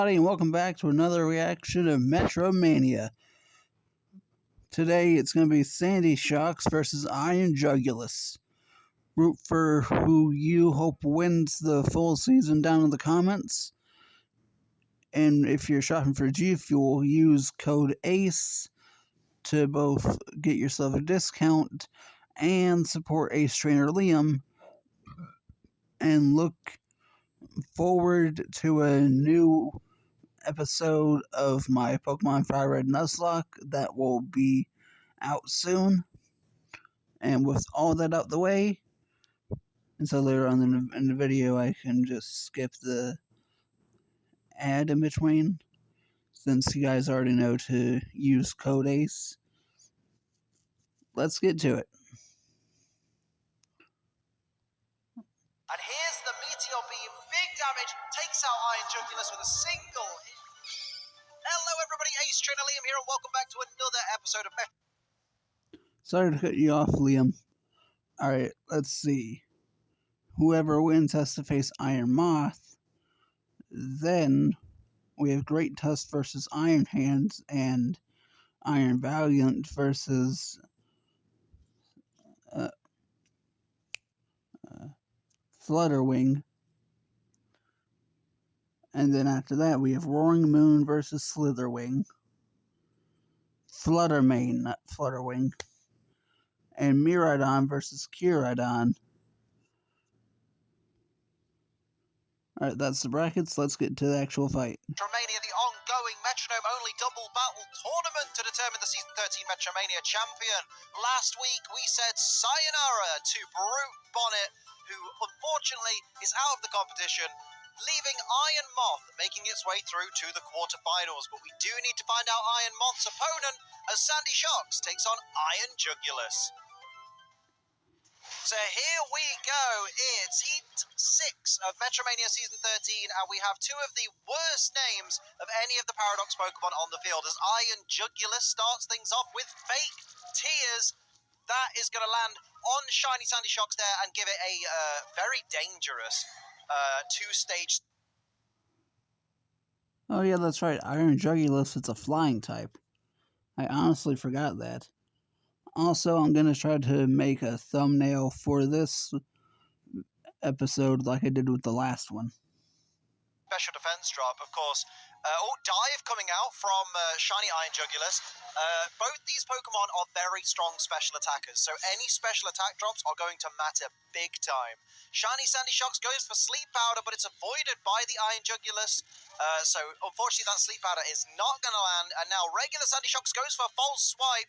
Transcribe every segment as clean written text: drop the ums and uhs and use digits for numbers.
everybody, and welcome back to another reaction of Metromania. Today, it's going to be Sandy Shocks versus Iron Jugulis. Root for who you hope wins the full season down in the comments. And if you're shopping for G Fuel, use code ACE to both get yourself a discount and support Ace Trainer Liam. And look forward to a new episode of my Pokemon Fire Red Nuzlocke that will be out soon. And with all that out the way, and so later on in the video I can just skip the ad in between, since you guys already know to use code ACE. Let's get to it. And here's the Meteor Beam, big damage, takes out Iron Jugulis with a single hit. Hello everybody, Ace Trainer Liam here, and welcome back to another episode of Sorry to cut you off, Liam. Alright, let's see. Whoever wins has to face Iron Moth. Then we have Great Tusk versus Iron Hands, and Iron Valiant versus Flutterwing. And then after that, we have Roaring Moon versus Slitherwing. Fluttermane, not Flutterwing. And Miraidon versus Kiraidon. Alright, that's the brackets. Let's get to the actual fight. Metromania, the ongoing metronome-only double battle tournament to determine the Season 13 Metromania champion. Last week, we said sayonara to Brute Bonnet, who unfortunately is out of the competition, leaving Iron Moth making its way through to the quarterfinals. But we do need to find out Iron Moth's opponent as Sandy Shocks takes on Iron Jugulis. So here we go, it's Heat 6 of Metromania Season 13, and we have two of the worst names of any of the Paradox Pokemon on the field, as Iron Jugulis starts things off with Fake Tears. That is going to land on Shiny Sandy Shocks there and give it a very dangerous two-stage. Oh yeah, that's right, Iron Jugulis is a flying type. I honestly forgot that. Also, I'm going to try to make a thumbnail for this episode like I did with the last one. Special defense drop, of course. Dive coming out from Shiny Iron Jugulis. Both these Pokemon are very strong special attackers, so any special attack drops are going to matter big time. Shiny Sandy Shocks goes for Sleep Powder, but it's avoided by the Iron Jugulis. So unfortunately that Sleep Powder is not going to land, and now regular Sandy Shocks goes for False Swipe,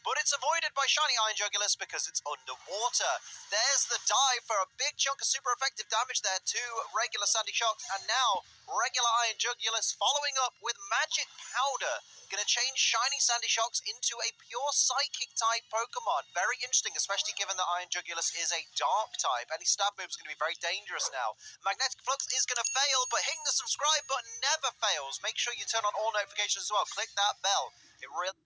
but it's avoided by Shiny Iron Jugulis because it's underwater. There's the dive for a big chunk of super effective damage there to regular Sandy Shocks, and now regular Iron Jugulis following up with Magic Powder. Going to change Shiny Sandy Shocks into a pure Psychic type Pokemon. Very interesting, especially given that Iron Jugulis is a Dark type. Any stab move is going to be very dangerous now. Magnetic Flux is going to fail, but hitting the subscribe button never fails. Make sure you turn on all notifications as well. Click that bell. It really...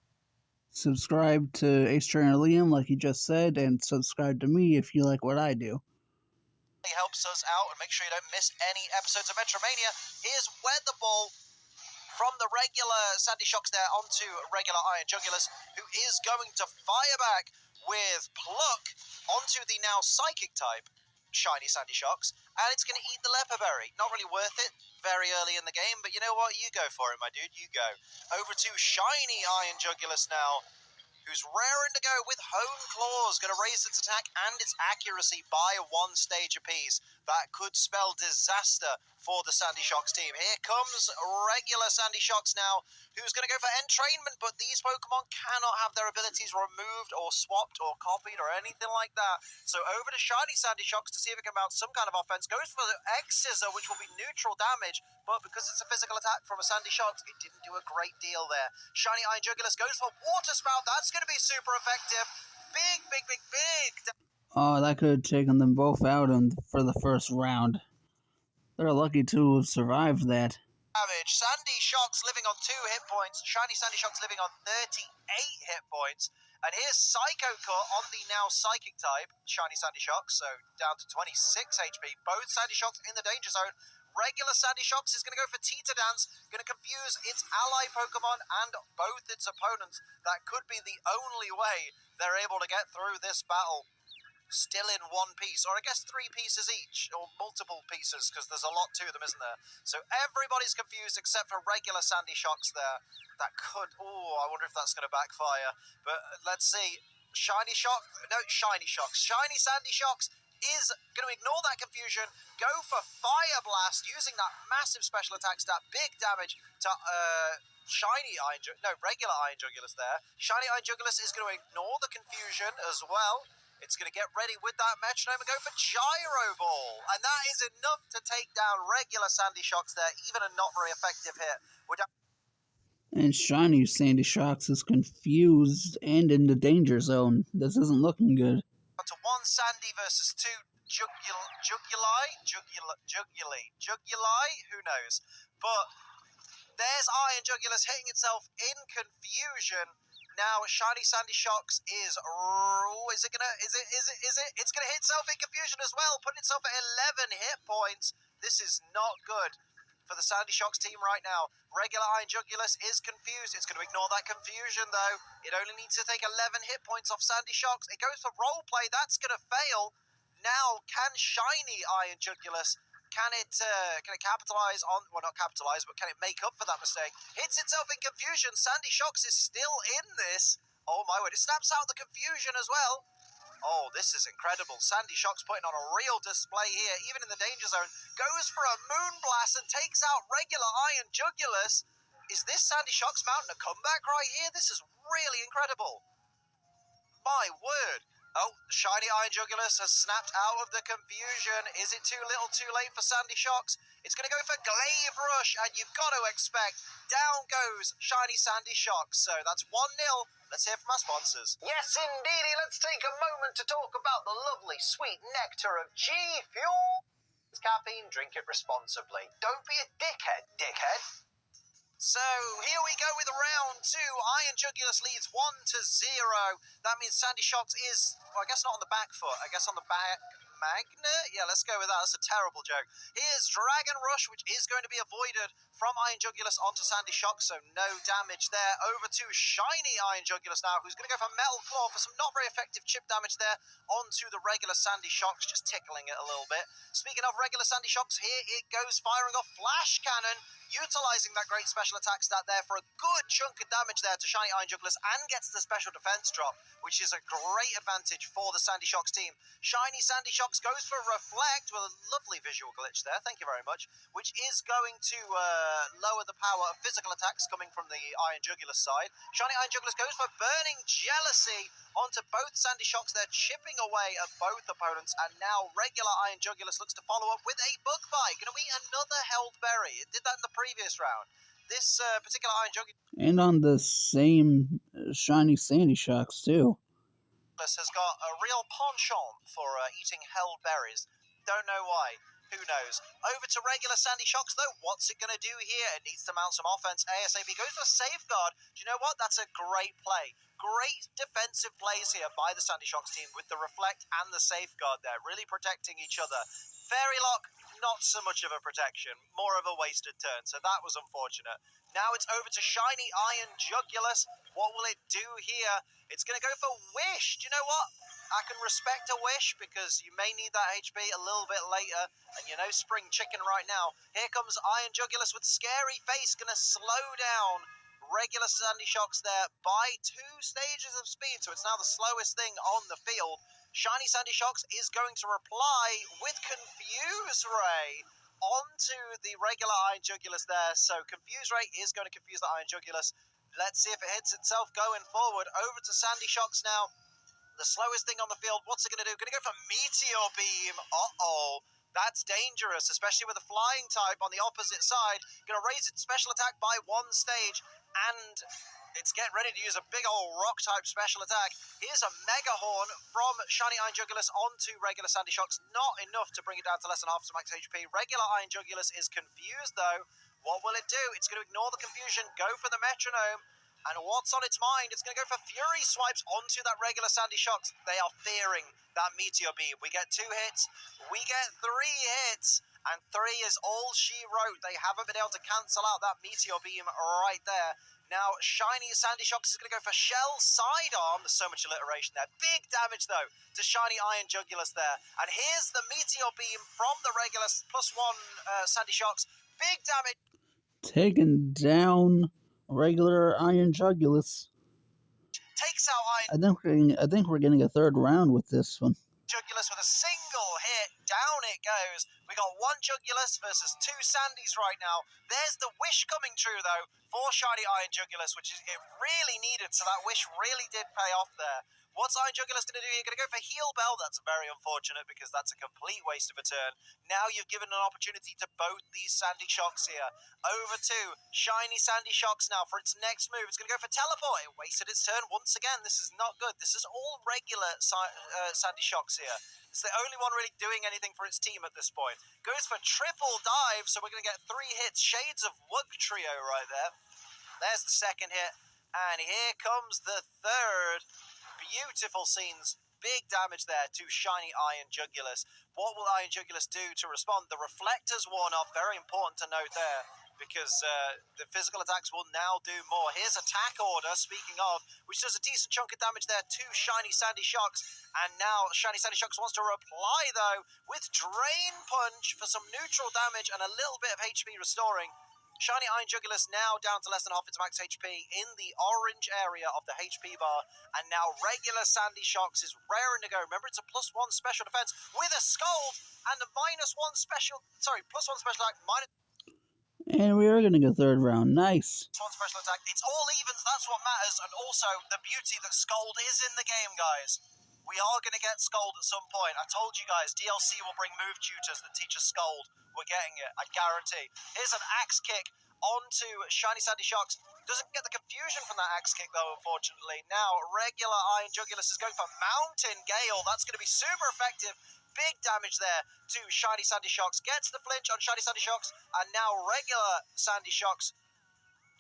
Subscribe to Ace Trainer Liam, like he just said, and subscribe to me if you like what I do. helps us out, and make sure you don't miss any episodes of Metromania. Here's Weather Ball from the regular Sandy Shocks there onto regular Iron Jugulis, who is going to fire back with Pluck onto the now Psychic type Shiny Sandy Shocks, and it's going to eat the Leper Berry. Not really worth it very early in the game, but you know what? You go for it, my dude. You go. Over to Shiny Iron Jugulis now, who's raring to go with Hone Claws, going to raise its attack and its accuracy by 1 stage apiece. That could spell disaster for the Sandy Shocks team. Here comes regular Sandy Shocks now, who's going to go for Entrainment, but these Pokemon cannot have their abilities removed or swapped or copied or anything like that. So over to Shiny Sandy Shocks to see if it can mount some kind of offense. Goes for the X-Scissor, which will be neutral damage, but because it's a physical attack from a Sandy Shocks, it didn't do a great deal there. Shiny Iron Jugulis goes for Water Spout. That's going to be super effective. Big. Oh, that could have taken them both out for the first round. They're lucky to have survived that. Damage. Sandy Shocks living on 2 hit points. Shiny Sandy Shocks living on 38 hit points. And here's Psycho Cut on the now Psychic type, Shiny Sandy Shocks, so down to 26 HP. Both Sandy Shocks in the danger zone. Regular Sandy Shocks is going to go for Teeter Dance, going to confuse its ally Pokemon and both its opponents. That could be the only way they're able to get through this battle. Still in one piece, or I guess 3 pieces each, or multiple pieces, because there's a lot to them, isn't there? So everybody's confused except for regular Sandy Shocks there. That could, I wonder if that's going to backfire. But let's see. Shiny Shocks. Shiny Sandy Shocks is going to ignore that confusion, go for Fire Blast, using that massive special attack stat, big damage to regular Iron Jugulus there. Shiny Iron Jugulus is going to ignore the confusion as well. It's going to get ready with that Metronome and go for Gyro Ball. And that is enough to take down regular Sandy Shocks there, even a not very effective hit. And Shiny Sandy Shocks is confused and in the danger zone. This isn't looking good. To 1 Sandy versus 2 Juguli? Who knows? But there's Iron Jugulus hitting itself in confusion. Now, Shiny Sandy Shocks is it's gonna hit itself in confusion as well, putting itself at 11 hit points. This is not good for the Sandy Shocks team right now. Regular Iron Jugulus is confused. It's going to ignore that confusion though. It only needs to take 11 hit points off Sandy Shocks. It goes for Roleplay. That's going to fail. Now, can Shiny Iron Jugulus Can it capitalize on, well, not capitalize, but can it make up for that mistake? Hits itself in confusion. Sandy Shocks is still in this. Oh my word, it snaps out the confusion as well. Oh, this is incredible. Sandy Shocks putting on a real display here, even in the danger zone. Goes for a Moon Blast and takes out regular Iron Jugulus. Is this Sandy Shocks mounting a comeback right here? This is really incredible. My word. Oh, Shiny Iron Jugulus has snapped out of the confusion. Is it too little too late for Sandy Shocks? It's going to go for Glaive Rush, and you've got to expect down goes Shiny Sandy Shocks. So that's 1-0. Let's hear from our sponsors. Yes, indeedy. Let's take a moment to talk about the lovely, sweet nectar of G Fuel. It's caffeine, drink it responsibly. Don't be a dickhead. So here we go with round 2. Iron Jugulus leads 1-0. That means Sandy Shocks is, well, I guess not on the back foot. I guess on the back magnet? Yeah, let's go with that. That's a terrible joke. Here's Dragon Rush, which is going to be avoided from Iron Jugulus onto Sandy Shocks, so no damage there. Over to Shiny Iron Jugulus now, who's going to go for Metal Claw for some not very effective chip damage there onto the regular Sandy Shocks, just tickling it a little bit. Speaking of regular Sandy Shocks, here it goes firing off Flash Cannon, utilising that great special attack stat there for a good chunk of damage there to Shiny Iron Jugulus, and gets the special defense drop, which is a great advantage for the Sandy Shocks team. Shiny Sandy Shocks goes for Reflect with a lovely visual glitch there, thank you very much, which is going to lower the power of physical attacks coming from the Iron Jugulus side. Shiny Iron Jugulus goes for Burning Jealousy onto both Sandy Shocks. They're chipping away at both opponents, and now regular Iron Jugulus looks to follow up with a Bug Bite. Going to eat another Held Berry. It did that in the previous round. This particular Iron Jugulus... And on the same Shiny Sandy Shocks, too. ...has got a real penchant for eating Held Berries. Don't know why. Who knows? Over to regular Sandy Shocks, though. What's it going to do here? It needs to mount some offense ASAP. Goes for Safeguard. Do you know what? That's a great play. Great defensive plays here by the Sandy Shocks team with the Reflect and the Safeguard there, really protecting each other. Fairy Lock, not so much of a protection, more of a wasted turn, so that was unfortunate. Now it's over to Shiny Iron Jugulus. What will it do here? It's going to go for Wish. Do you know what? I can respect a wish because you may need that HP a little bit later, and you know spring chicken right now. Here comes Iron Jugulus with Scary Face, going to slow down regular Sandy Shocks there by 2 stages of speed, so it's now the slowest thing on the field. Shiny Sandy Shocks is going to reply with Confuse Ray onto the regular Iron Jugulus there, so Confuse Ray is going to confuse the Iron Jugulus. Let's see if it hits itself going forward. Over to Sandy Shocks now. The slowest thing on the field, what's it going to do? Going to go for Meteor Beam. Uh-oh. That's dangerous, especially with a flying type on the opposite side. Going to raise its special attack by 1 stage, and it's getting ready to use a big old rock type special attack. Here's a Mega Horn from Shiny Iron Jugulus onto regular Sandy Shocks. Not enough to bring it down to less than half its max HP. Regular Iron Jugulus is confused, though. What will it do? It's going to ignore the confusion, go for the Metronome. And what's on its mind? It's going to go for Fury Swipes onto that regular Sandy Shocks. They are fearing that Meteor Beam. We get 2 hits, we get 3 hits, and 3 is all she wrote. They haven't been able to cancel out that Meteor Beam right there. Now, Shiny Sandy Shocks is going to go for Shell Sidearm. There's so much alliteration there. Big damage, though, to Shiny Iron Jugulus there. And here's the Meteor Beam from the regular +1 Sandy Shocks. Big damage. Taking down regular Iron Jugulus. Takes out Iron I think we're getting a third round with this one. Jugulus with a single hit. Down it goes. We got 1 Jugulus versus 2 Sandys right now. There's the wish coming true, though, for Shiny Iron Jugulus, which is it really needed, so that wish really did pay off there. What's Iron Jugulus going to do here? Going to go for Heal Bell. That's very unfortunate because that's a complete waste of a turn. Now you've given an opportunity to both these Sandy Shocks here. Over to Shiny Sandy Shocks now for its next move. It's going to go for Teleport. It wasted its turn once again. This is not good. This is all regular Sandy Shocks here. It's the only one really doing anything for its team at this point. Goes for triple dive, so we're going to get 3 hits. Shades of Wug Trio right there. There's the second hit. And here comes the third. Beautiful scenes. Big damage there to Shiny Iron Jugulus. What will Iron Jugulus do to respond? The Reflector's worn off. Very important to note there, because the physical attacks will now do more. Here's Attack Order, speaking of, which does a decent chunk of damage there to Shiny Sandy Shocks. And now Shiny Sandy Shocks wants to reply, though, with Drain Punch for some neutral damage and a little bit of HP restoring. Shiny Iron Jugulus now down to less than half its max HP in the orange area of the HP bar. And now regular Sandy Shocks is raring to go. Remember, it's a +1 special defense with a Scold and a +1 special... Sorry, +1 special attack, minus... And we are getting a third round. Nice. ...1 special attack. It's all evens, that's what matters. And also, the beauty that Scold is in the game, guys. We are going to get Scold at some point. I told you guys, DLC will bring move tutors that teach us Scold. We're getting it, I guarantee. Here's an Axe Kick onto Shiny Sandy Shocks. Doesn't get the confusion from that Axe Kick, though, unfortunately. Now, regular Iron Jugulus is going for Mountain Gale. That's going to be super effective. Big damage there to Shiny Sandy Shocks. Gets the flinch on Shiny Sandy Shocks. And now regular Sandy Shocks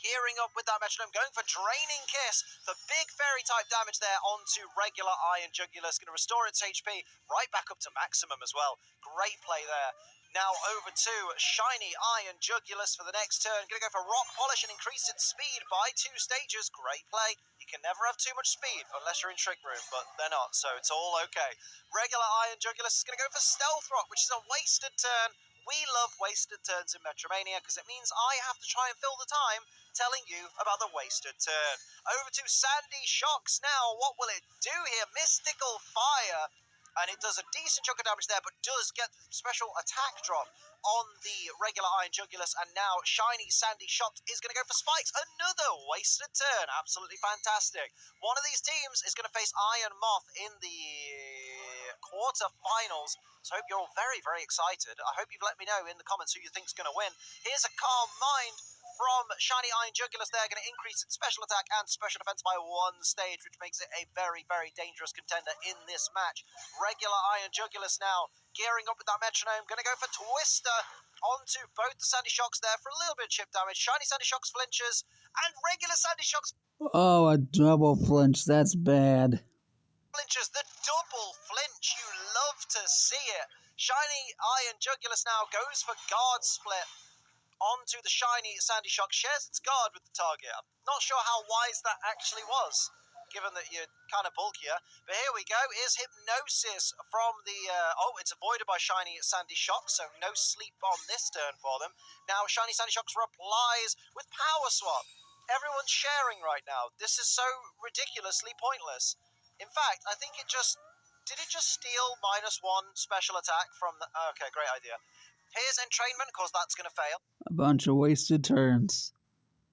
gearing up with that metronome, going for Draining Kiss for big fairy type damage there onto regular Iron Jugulus. Going to restore its HP right back up to maximum as well. Great play there. Now over to Shiny Iron Jugulus for the next turn. Going to go for Rock Polish and increase its speed by 2 stages. Great play. You can never have too much speed unless you're in Trick Room, but they're not, so it's all okay. Regular Iron Jugulus is going to go for Stealth Rock, which is a wasted turn. We love wasted turns in Metromania because it means I have to try and fill the time telling you about the wasted turn. Over to Sandy Shocks now. What will it do here? Mystical Fire. And it does a decent chunk of damage there, but does get the special attack drop on the regular Iron Jugulus. And now Shiny Sandy Shocks is going to go for Spikes. Another wasted turn. Absolutely fantastic. One of these teams is going to face Iron Moth in the quarterfinals. So I hope you're all very, very excited. I hope you've let me know in the comments who you think's going to win. Here's a Calm Mind from Shiny Iron Jugulus there, going to increase its special attack and special defense by 1 stage, which makes it a very, very dangerous contender in this match. Regular Iron Jugulus now gearing up with that metronome, going to go for Twister onto both the Sandy Shocks there for a little bit of chip damage. Shiny Sandy Shocks flinches, and regular Sandy Shocks... Oh, a double flinch. That's bad. Flinches, the double flinch. You love to see it. Shiny Iron Jugulus now goes for Guard Split onto the Shiny Sandy Shock, shares its guard with the target. I'm not sure how wise that actually was, given that you're kind of bulkier. But here we go. Here's Hypnosis from the... oh, it's avoided by Shiny Sandy Shock, so no sleep on this turn for them. Now, Shiny Sandy Shocks replies with Power Swap. Everyone's sharing right now. This is so ridiculously pointless. In fact, I think it just... Did it just steal -1 special attack from the... Okay, great idea. Here's Entrainment, of course that's going to fail. A bunch of wasted turns.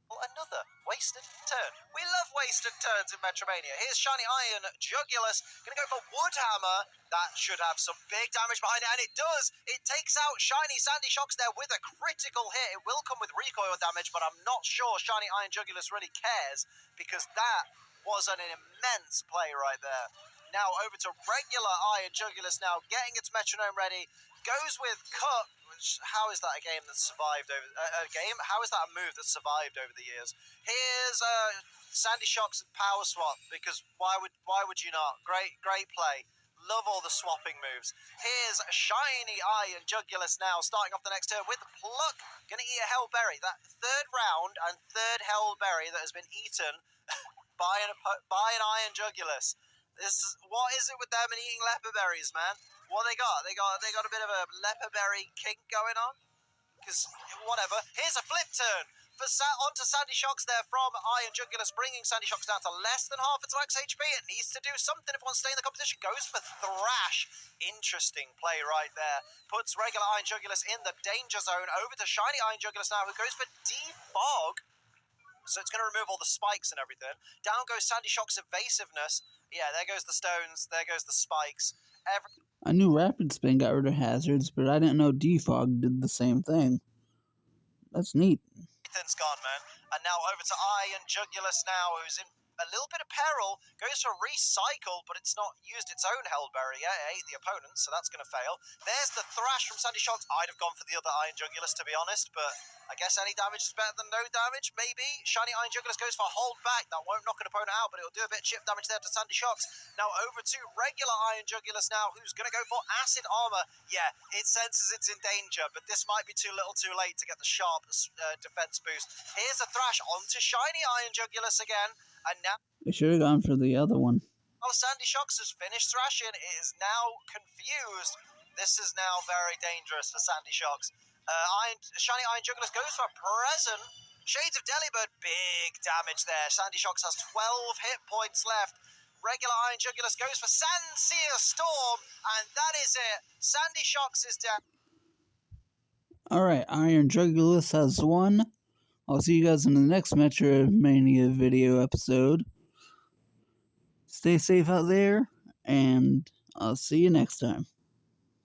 Another wasted turn. We love wasted turns in Metromania. Here's Shiny Iron Jugulus. Going to go for Woodhammer. That should have some big damage behind it, and it does. It takes out Shiny Sandy Shocks there with a critical hit. It will come with recoil damage, but I'm not sure Shiny Iron Jugulus really cares, because that was an immense play right there. Now over to regular Iron Jugulus now, getting its metronome ready. Goes with Cut. How is that a game that's survived over a game? How is that a move that's survived over the years? Here's Sandy Shocks and Power Swap, because why would you not? Great play. Love all the swapping moves. Here's Shiny Eye and Jugulus now, starting off the next turn with Pluck. Gonna eat a Hellberry. That third round and third Hellberry that has been eaten by an Iron Jugulus. What is it with them and eating leper berries, man? What they got? They got a bit of a leper berry kink going on. Because whatever. Here's a flip turn onto Sandy Shocks there from Iron Jugulus, bringing Sandy Shocks down to less than half its max HP. It needs to do something if it wants to stay in the competition. Goes for Thrash. Interesting play right there. Puts regular Iron Jugulus in the danger zone. Over to Shiny Iron Jugulus now, who goes for Defog. So it's going to remove all the spikes and everything. Down goes Sandy Shock's evasiveness. Yeah, there goes the stones. There goes the spikes. I knew Rapid Spin got rid of hazards, but I didn't know Defog did the same thing. That's neat. Everything's gone, man. And now over to Iron Jugulus now, who's in a little bit of peril. Goes for Recycle, but it's not used its own Hellberry yet. It ate the opponent, so that's going to fail. There's the Thrash from Sandy Shocks. I'd have gone for the other Iron Jugulus, to be honest, but I guess any damage is better than no damage, maybe. Shiny Iron Jugulus goes for Hold Back. That won't knock an opponent out, but it'll do a bit of chip damage there to Sandy Shocks. Now over to regular Iron Jugulus now, who's going to go for Acid Armor. Yeah, it senses it's in danger, but this might be too little too late to get the sharp defense boost. Here's a Thrash onto Shiny Iron Jugulus again, and now They should have gone for the other one. Oh, Sandy Shocks has finished thrashing. It is now confused. This is now very dangerous for Sandy Shocks. Shiny Iron Jugulus goes for a present. Shades of Delibird, big damage there. Sandy Shocks has 12 hit points left. Regular Iron Jugulus goes for Sanseer Storm, and that is it. Sandy Shocks is down. Alright, Iron Jugulus has won. I'll see you guys in the next Metromania video episode. Stay safe out there, and I'll see you next time.